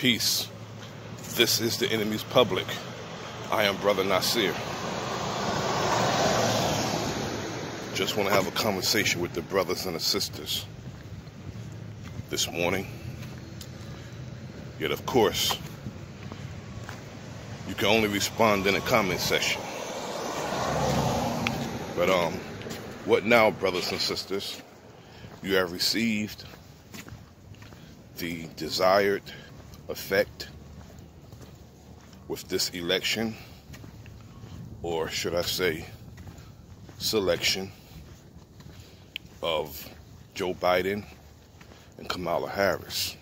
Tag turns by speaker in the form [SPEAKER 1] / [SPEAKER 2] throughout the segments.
[SPEAKER 1] Peace. This is the enemy's public. I am Bro.Nasir. Just want to have a conversation with the brothers and the sisters this morning. Yet, of course, you can only respond in a comment section. But what now, brothers and sisters? You have received the desired effect with this election, or should I say selection, of Joe Biden and Kamala Harris,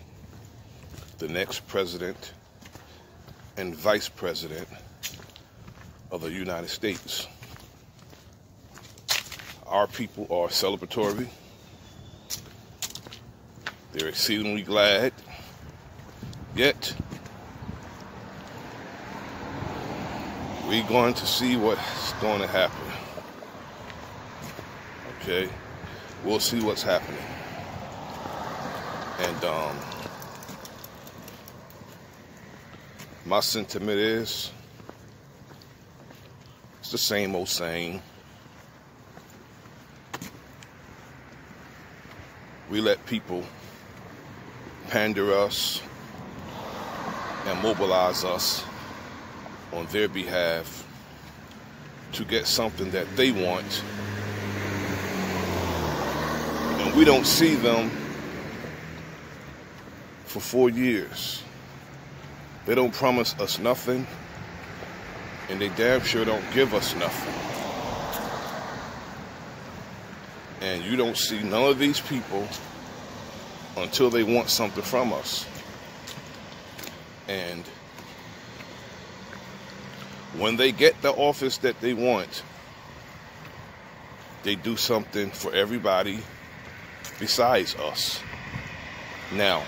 [SPEAKER 1] the next president and vice president of the United States. Our people are celebratory. They're exceedingly glad. Yet, we're going to see what's going to happen. Okay? We'll see what's happening. And my sentiment is, it's the same old saying. We let people pander us and mobilize us on their behalf to get something that they want, and we don't see them for 4 years. They don't promise us nothing, and they damn sure don't give us nothing. And you don't see none of these people until they want something from us. And when they get the office that they want, they do something for everybody besides us. Now,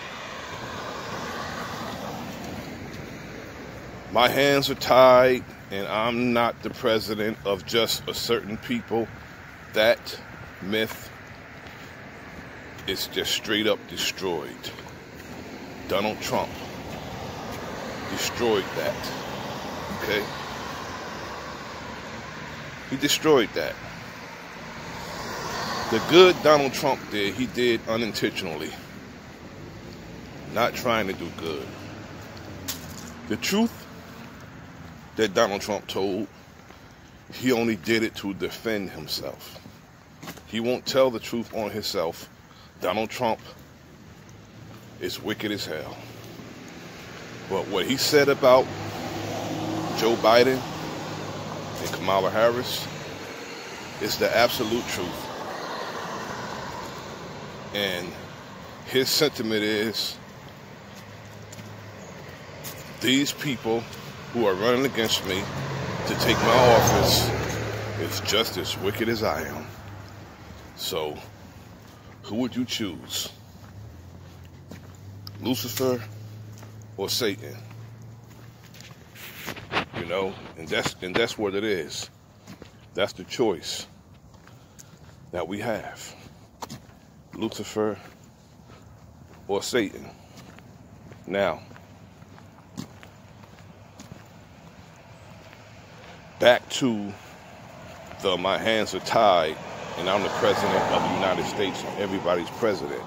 [SPEAKER 1] my hands are tied, and I'm not the president of just a certain people. That myth is just straight up destroyed. Donald Trump destroyed that. Okay? He destroyed that. The good Donald Trump did, he did unintentionally. Not trying to do good. The truth that Donald Trump told, he only did it to defend himself. He won't tell the truth on himself. Donald Trump is wicked as hell. But what he said about Joe Biden and Kamala Harris is the absolute truth. And his sentiment is, these people who are running against me to take my office is just as wicked as I am. So, who would you choose? Lucifer or Satan? You know, and that's what it is. That's the choice that we have. Lucifer or Satan. Now, back to the my hands are tied and I'm the president of the United States and everybody's president.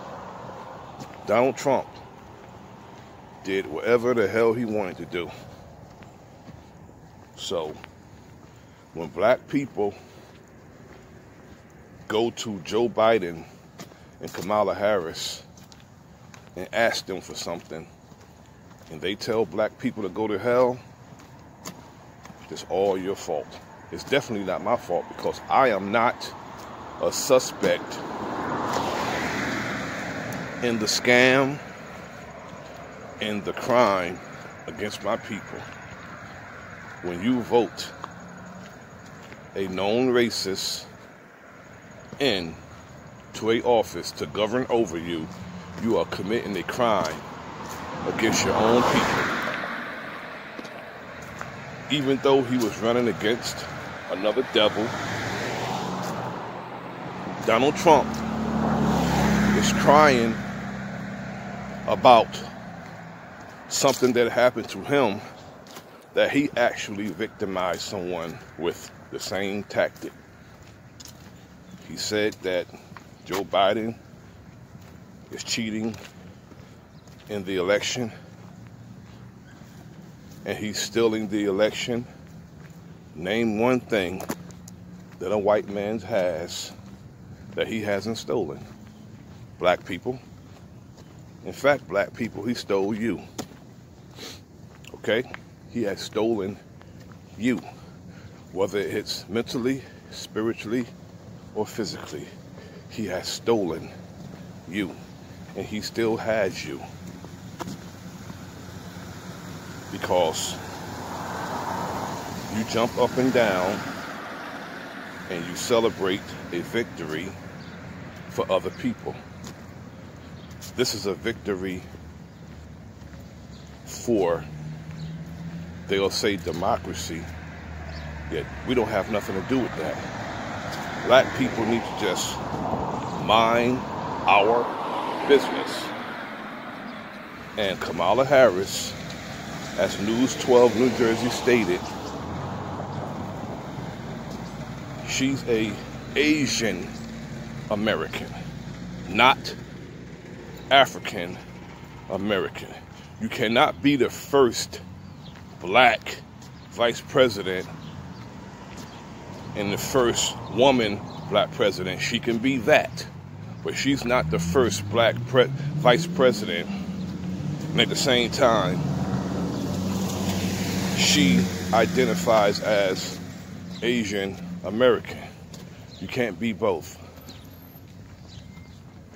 [SPEAKER 1] Donald Trump did whatever the hell he wanted to do. So, when black people go to Joe Biden and Kamala Harris and ask them for something, and they tell black people to go to hell, it's all your fault. It's definitely not my fault, because I am not a suspect in the scam and the crime against my people. When you vote a known racist in to a office to govern over you, you are committing a crime against your own people. Even though he was running against another devil, Donald Trump is crying about something that happened to him that he actually victimized someone with the same tactic. He said that Joe Biden is cheating in the election and he's stealing the election. Name one thing that a white man has that he hasn't stolen. Black people. In fact, black people, he stole you. Okay? He has stolen you. Whether it's mentally, spiritually, or physically, he has stolen you. And he still has you. Because you jump up and down and you celebrate a victory for other people. This is a victory for, they'll say, democracy, yet we don't have nothing to do with that. Black people need to just mind our business. And Kamala Harris, as News 12 New Jersey stated, she's a Asian American, not African American. You cannot be the first black vice president and the first woman black president. She can be that, but she's not the first black vice president. And at the same time, she identifies as Asian American. You can't be both.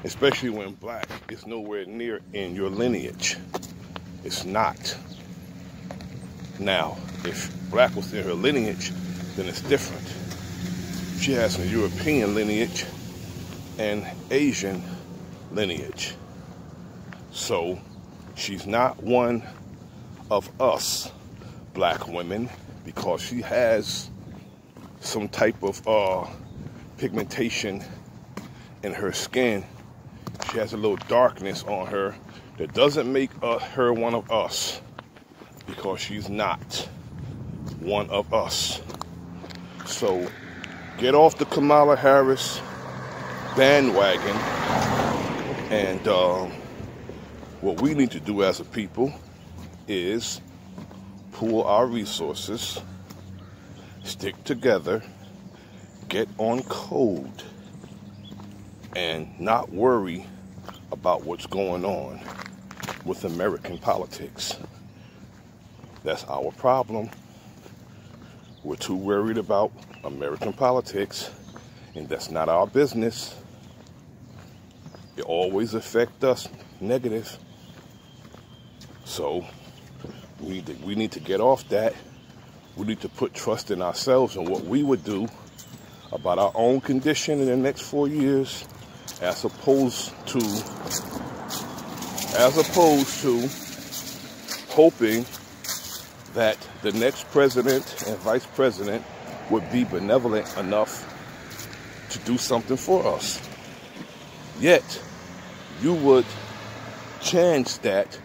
[SPEAKER 1] Especially when black is nowhere near in your lineage. It's not. Now, if black was in her lineage, then it's different. She has a European lineage and Asian lineage. So, she's not one of us black women because she has some type of pigmentation in her skin. She has a little darkness on her that doesn't make her one of us, because she's not one of us. So get off the Kamala Harris bandwagon, and what we need to do as a people is pool our resources, stick together, get on code, and not worry about what's going on with American politics. That's our problem. We're too worried about American politics, and that's not our business. It always affects us negative. So we need to get off that. We need to put trust in ourselves and what we would do about our own condition in the next 4 years, as opposed to hoping that the next president and vice president would be benevolent enough to do something for us. Yet, you would chance that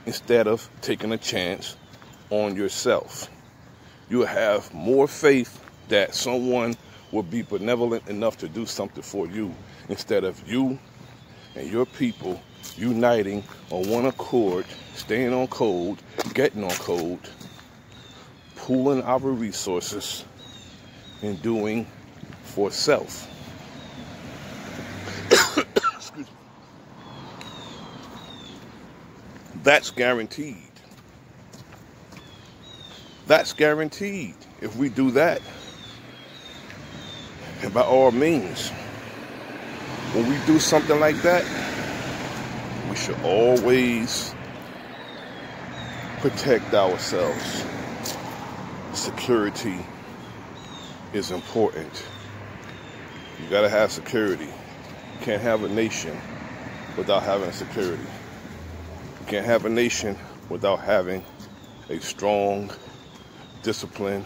[SPEAKER 1] instead of taking a chance on yourself. You have more faith that someone will be benevolent enough to do something for you, instead of you and your people uniting on one accord, staying on code, getting on code, pooling our resources, and doing for self. Excuse me. That's guaranteed. That's guaranteed. If we do that, and by all means, when we do something like that, we should always protect ourselves. Security is important. You gotta have security. You can't have a nation without having security. You can't have a nation without having a strong, disciplined,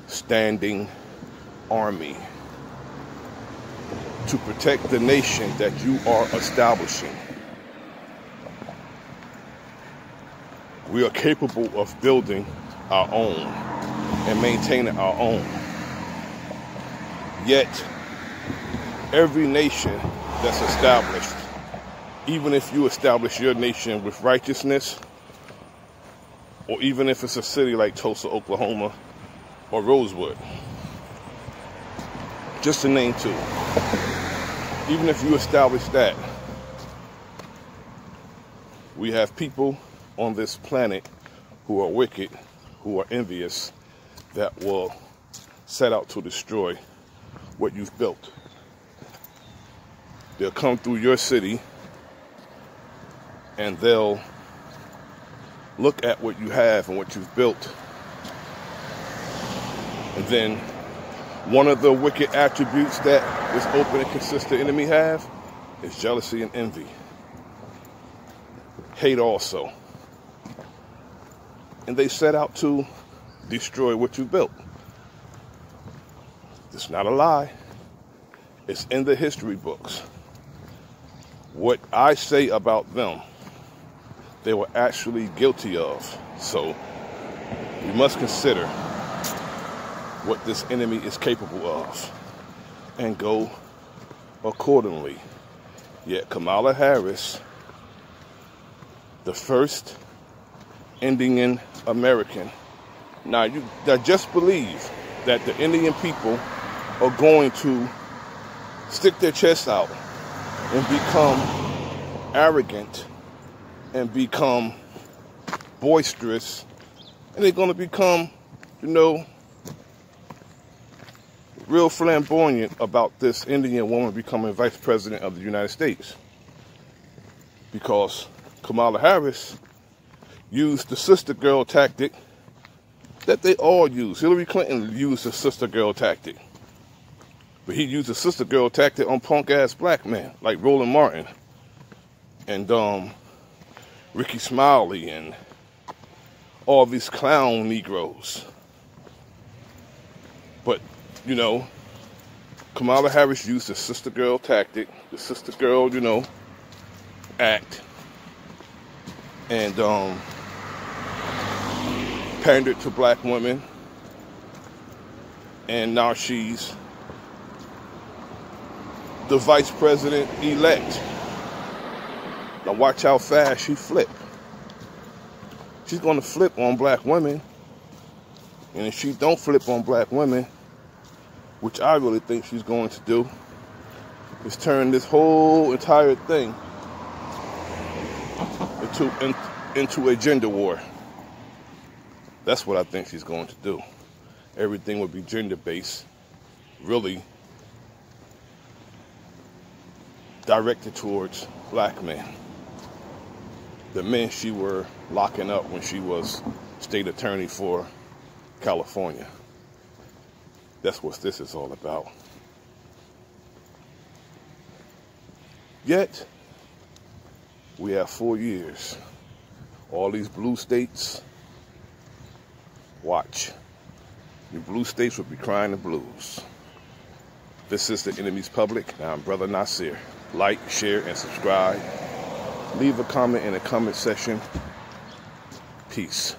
[SPEAKER 1] standing army to protect the nation that you are establishing. We are capable of building our own and maintaining our own. Yet, every nation that's established, even if you establish your nation with righteousness, or even if it's a city like Tulsa, Oklahoma, or Rosewood, just to name two, even if you establish that, we have people on this planet who are wicked, who are envious, that will set out to destroy what you've built. They'll come through your city and they'll look at what you have and what you've built. And then one of the wicked attributes that this open and consistent enemy have is jealousy and envy. Hate also. And they set out to destroy what you built. It's not a lie. It's in the history books. What I say about them, they were actually guilty of. So we must consider what this enemy is capable of and go accordingly. Yet Kamala Harris, the first Indian American. Now just believe that the Indian people are going to stick their chests out and become arrogant and become boisterous, and they're going to become, real flamboyant about this Indian woman becoming vice president of the United States. Because Kamala Harris used the sister girl tactic that they all use. Hillary Clinton used the sister girl tactic. But he used the sister girl tactic on punk ass black men like Roland Martin and Ricky Smiley and all these clown Negroes. But, Kamala Harris used the sister girl tactic, the sister girl, act, and pandered to black women. And now she's the vice president-elect. Now watch how fast she flip. She's going to flip on black women. And if she don't flip on black women, which I really think she's going to do, is turn this whole entire thing into a gender war. That's what I think she's going to do. Everything would be gender-based, really directed towards black men. The men she were locking up when she was state attorney for California. That's what this is all about. Yet, we have 4 years. All these blue states, watch. The blue states will be crying the blues. This is the Enemy's Public. Now I'm Bro.Nasir. Like, share, and subscribe. Leave a comment in the comment section. Peace.